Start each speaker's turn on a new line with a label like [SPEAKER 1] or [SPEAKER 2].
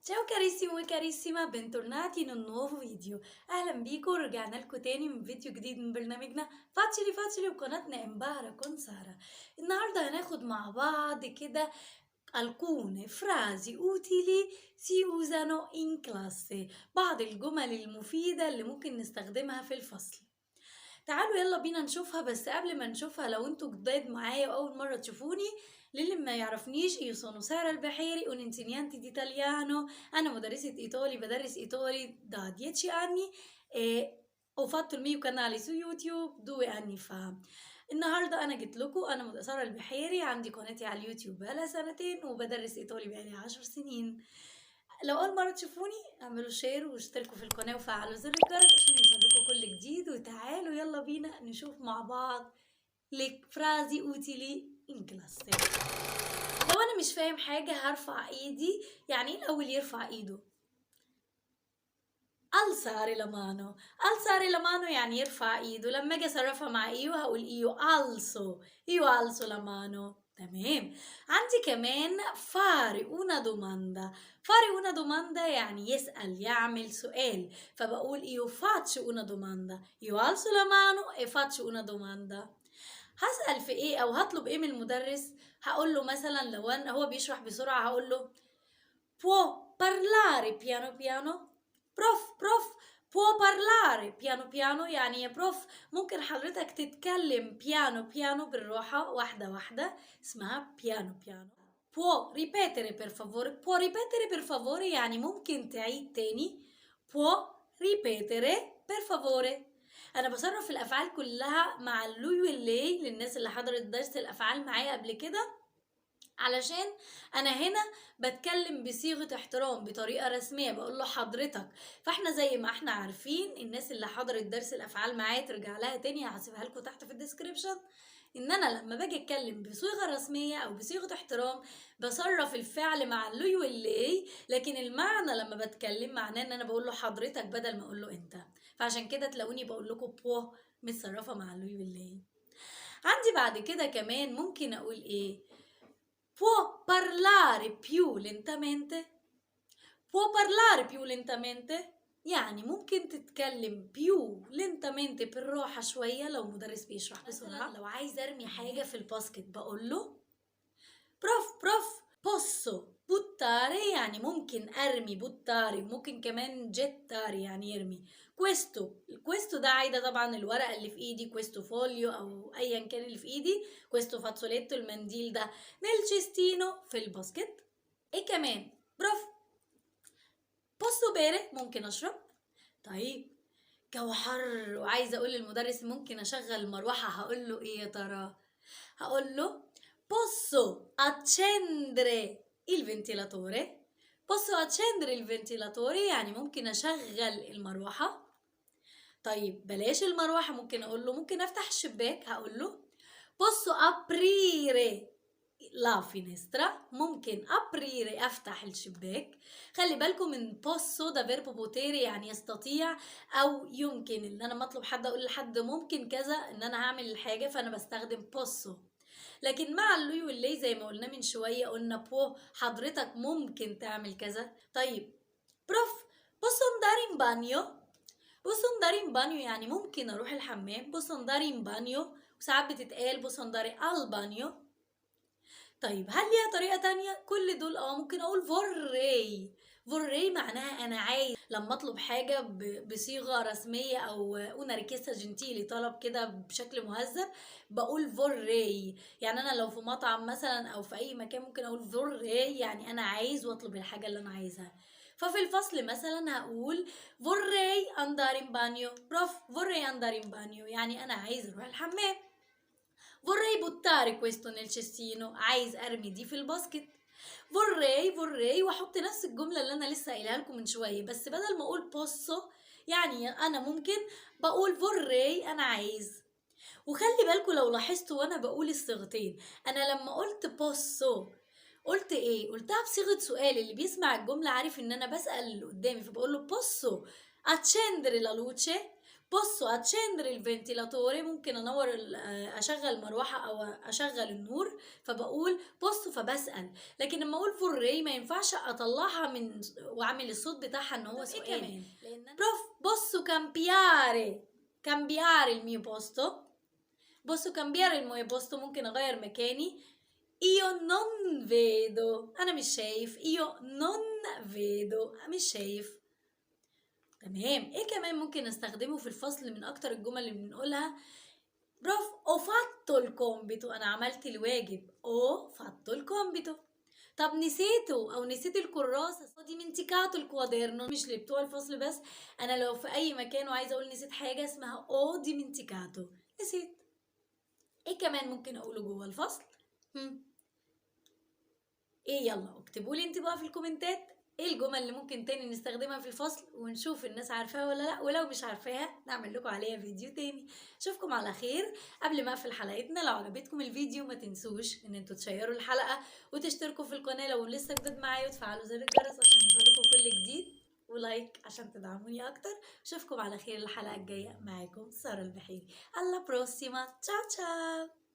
[SPEAKER 1] Ciao carissimo e carissima, bentornati in un nuovo video. اهلا بيكم، رجعنا لكم تاني من فيديو جديد من برنامجنا فاتشلي فاتشلي وقناتنا امبارح كون سارة. النهارده هناخد مع بعض كده alcune frasi utili si usano in classe، بعض الجمل المفيدة اللي ممكن نستخدمها في الفصل. تعالوا يلا بينا نشوفها، بس قبل ما نشوفها لو انتوا جداد معايا واول مرة تشوفوني، للي ما يعرفنيش io sono Sara Albaheri un'insegnante di italiano. انا مدرسة ايطالي، بدرس ايطالي da 10 anni e ho fatto il mio canale su YouTube 2 anni fa. النهارده انا جيت لكم، انا سارة البحيري، عندي قناتي على اليوتيوب بقالها سنتين وبدرس ايطالي بقالي 10 سنين. لو اول مره تشوفوني اعملوا شير واشتركوا في القناه وفعلوا زر الجرس عشان يوصلكوا كل جديد. وتعالوا يلا بينا نشوف مع بعض لك فرازي اوتيلي ان كلاس. لو انا مش فاهم حاجه هرفع ايدي. يعني ايه الاول يرفع ايده؟ alzare la mano. alzare la mano يعني يرفع ايده. لما اجي اصرفها مع ايو هقول ايو alzo. io alzo la mano. تمام. عندي كمان fare una domanda. fare una domanda يعني يسأل، يعمل سؤال، فبقول io faccio una domanda. io alzo la mano e faccio una domanda. هسأل في ايه او هطلب ايه من المدرس؟ هقول له مثلا لو انا هو بيشرح بسرعة هقول له può parlare piano piano. بروف può parlare piano piano يعني يا بروف ممكن حضرتك تتكلم بيانو بيانو بالراحة واحدة واحدة، اسمها بيانو بيانو. può ripetere per favore. può ripetere per favore يعني ممكن تعيد تاني. può ripetere per favore. انا بصرف الافعال كلها مع اللوي واللي للناس اللي حضرت درس الافعال معايا قبل كده، علشان انا هنا بتكلم بصيغة احترام بطريقة رسمية، بقول له حضرتك. فاحنا زي ما احنا عارفين، الناس اللي حضرت درس الافعال معايا ترجع لها تاني، هسيبها لكم تحت في الديسكريبشن. ان انا لما باجي اتكلم بصيغة رسمية او بصيغة احترام بصرف الفعل مع اللوي واللي، لكن المعنى لما بتكلم معناه ان انا بقول له حضرتك بدل ما اقول له انت. فعشان كده تلاقوني بقول لكم بو متصرفة مع اللوي واللي. عندي بعد كده كمان ممكن اقول ايه؟ può parlare più lentamente. può parlare più lentamente يعني ممكن تتكلم più lentamente بالراحة شوية لو مدرس بيشرح بسرعة. لو عايز ارمي حاجة في الباسكت بقول له بروف posso buttare يعني ممكن ارمي buttare، وممكن كمان gettare يعني يرمي. questo ده عايدة طبعا الورقة اللي في ايدي، questo foglio او ايا كان اللي في ايدي، questo fazzoletto المنديل ده nel cestino في الباسكت. ايه كمان؟ بروف posso bere ممكن اشرب. طيب جو حر وعايزه اقول للمدرس ممكن اشغل المروحه، هقول له ايه يا ترى؟ هقول له posso accendere il ventilatore. posso accendere il ventilatore يعني ممكن اشغل المروحه. طيب بلاش المروحه، ممكن اقول له ممكن افتح الشباك، هقول له posso aprire لا فينسترا. ممكن aprire افتح الشباك. خلي بالكم من posso ده فيربو بوتيري يعني يستطيع او يمكن، ان انا مطلب حد اقول لحد ممكن كذا ان انا هعمل الحاجه فانا بستخدم posso. لكن مع اللوي واللي زي ما قلنا من شويه قلنا بو حضرتك ممكن تعمل كذا. طيب بروف posso andare in bagno. posso andare in bagno يعني ممكن اروح الحمام. posso andare in bagno وساعات بتتقال posso andare al bagno. طيب هل ليها طريقة تانية؟ كل دول ممكن اقول vorrei. vorrei معناها انا عايز. لما اطلب حاجة بصيغة رسمية او una richiesta gentile طلب كده بشكل مهذب بقول vorrei. يعني انا لو في مطعم مثلا او في اي مكان ممكن اقول vorrei يعني انا عايز واطلب الحاجة اللي انا عايزها. ففي الفصل مثلا هقول vorrei andare in bagno. بروف vorrei andare in bagno يعني انا عايز اروح الحمام. vorrei buttare questo nel cestino عايز ارمي دي في الباسكت. vorrei واحط نفس الجمله اللي انا لسه قايلها لكم من شويه، بس بدل ما اقول posso يعني انا ممكن بقول vorrei انا عايز. وخلي بالكم لو لاحظتوا وانا بقول الصيغتين، انا لما قلت posso قلت ايه؟ قلتها بصيغه سؤال، اللي بيسمع الجمله عارف ان انا بسال اللي قدامي، فبقول له posso accendere la luce. posso accendere il ventilatore، ممكن انور اشغل المروحه او اشغل النور، فبقول posso فبسأل. لكن لما اقول vorrei ما ينفعش اطلعها من واعمل الصوت بتاعها ان هو سؤال. كمان posso cambiare il mio posto، posso cambiare il mio posto ممكن اغير مكاني. io non vedo انا مش شايف، io non vedo مش شايف. تمام. ايه كمان ممكن استخدمه في الفصل من اكتر الجمل اللي بنقولها؟ برافو، ho fatto il compito، انا عملت الواجب، ho fatto il compito. طب نسيته او نسيت الكراسه، ho dimenticato il quaderno، مش لبتوع الفصل بس، انا لو في اي مكان وعايزه اقول نسيت حاجه اسمها ho dimenticato، نسيت. ايه كمان ممكن اقوله جوه الفصل؟ ايه، يلا اكتبوا لي انت بقى في الكومنتات ايه الجمل اللي ممكن تاني نستخدمها في الفصل، ونشوف الناس عارفاها ولا لا، ولو مش عارفاها نعمل لكم عليها فيديو تاني. اشوفكم على خير. قبل ما اقفل حلقتنا، لو عجبتكم الفيديو ما تنسوش ان انتوا تشيروا الحلقة وتشتركوا في القناة لو لسه جديد معايا، وتفعلوا زر الجرس عشان يوصلكم كل جديد، ولايك عشان تدعموني اكتر. اشوفكم على خير الحلقة الجاية. معاكم سارة البحيري. alla prossima، ciao ciao.